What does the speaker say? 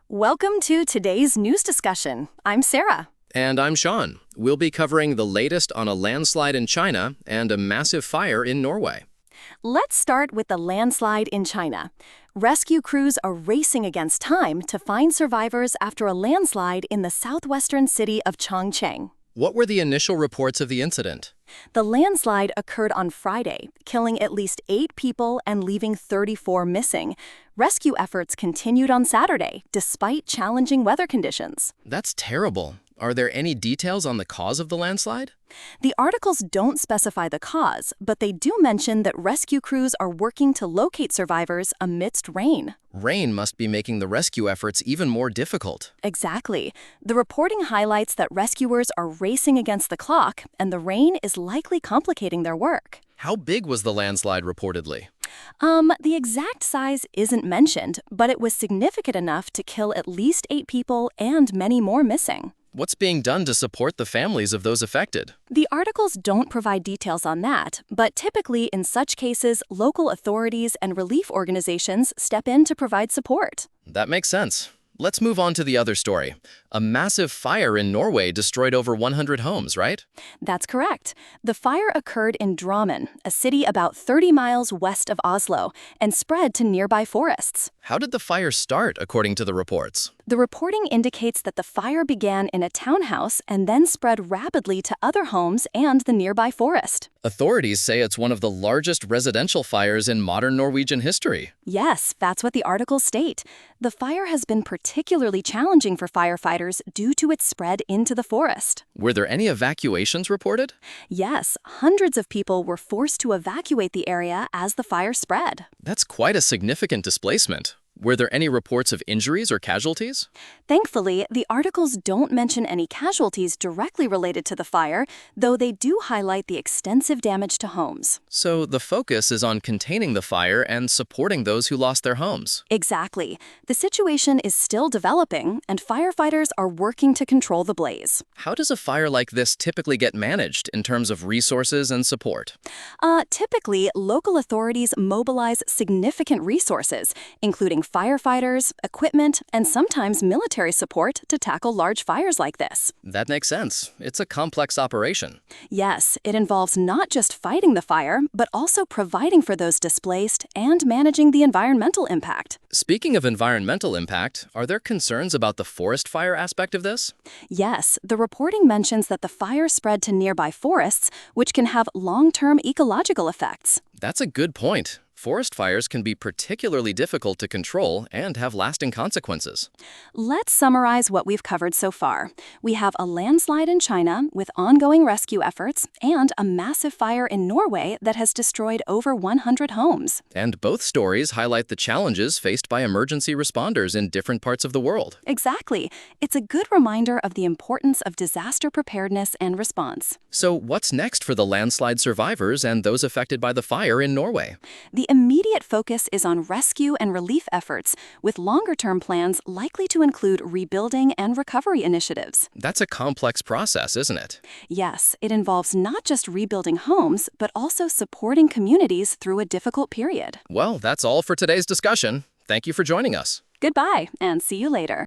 Welcome to today's news discussion. I'm Sarah. And I'm Sean. We'll be covering the latest on a landslide in China and a massive fire in Norway. Let's start with the landslide in China. Rescue crews are racing against time to find survivors after a landslide in the southwestern city of Chongqing. What were the initial reports of the incident? The landslide occurred on Friday, killing at least 8 people and leaving 34 missing. Rescue efforts continued on Saturday, despite challenging weather conditions. That's terrible. Are there any details on the cause of the landslide? The articles don't specify the cause, but they do mention that rescue crews are working to locate survivors amidst rain. Rain must be making the rescue efforts even more difficult. Exactly. The reporting highlights that rescuers are racing against the clock, and the rain is likely complicating their work. How big was the landslide reportedly? The exact size isn't mentioned, but it was significant enough to kill at least 8 people and many more missing. What's being done to support the families of those affected? The articles don't provide details on that, but typically in such cases, local authorities and relief organizations step in to provide support. That makes sense. Let's move on to the other story. A massive fire in Norway destroyed over 100 homes, right? That's correct. The fire occurred in Drammen, a city about 30 miles west of Oslo, and spread to nearby forests. How did the fire start, according to the reports? The reporting indicates that the fire began in a townhouse and then spread rapidly to other homes and the nearby forest. Authorities say it's one of the largest residential fires in modern Norwegian history. Yes, that's what the articles state. The fire has been particularly challenging for firefighters due to its spread into the forest. Were there any evacuations reported? Yes, hundreds of people were forced to evacuate the area as the fire spread. That's quite a significant displacement. Were there any reports of injuries or casualties? Thankfully, the articles don't mention any casualties directly related to the fire, though they do highlight the extensive damage to homes. So the focus is on containing the fire and supporting those who lost their homes. Exactly. The situation is still developing, and firefighters are working to control the blaze. How does a fire like this typically get managed in terms of resources and support? Typically, local authorities mobilize significant resources, including firefighters, equipment, and sometimes military support to tackle large fires like this. That makes sense. It's a complex operation. Yes, it involves not just fighting the fire, but also providing for those displaced and managing the environmental impact. Speaking of environmental impact, are there concerns about the forest fire aspect of this? Yes, the reporting mentions that the fire spread to nearby forests, which can have long-term ecological effects. That's a good point. Forest fires can be particularly difficult to control and have lasting consequences. Let's summarize what we've covered so far. We have a landslide in China with ongoing rescue efforts and a massive fire in Norway that has destroyed over 100 homes. And both stories highlight the challenges faced by emergency responders in different parts of the world. Exactly. It's a good reminder of the importance of disaster preparedness and response. So what's next for the landslide survivors and those affected by the fire in Norway? The immediate focus is on rescue and relief efforts, with longer-term plans likely to include rebuilding and recovery initiatives. That's a complex process, isn't it? Yes, it involves not just rebuilding homes, but also supporting communities through a difficult period. Well, that's all for today's discussion. Thank you for joining us. Goodbye, and see you later.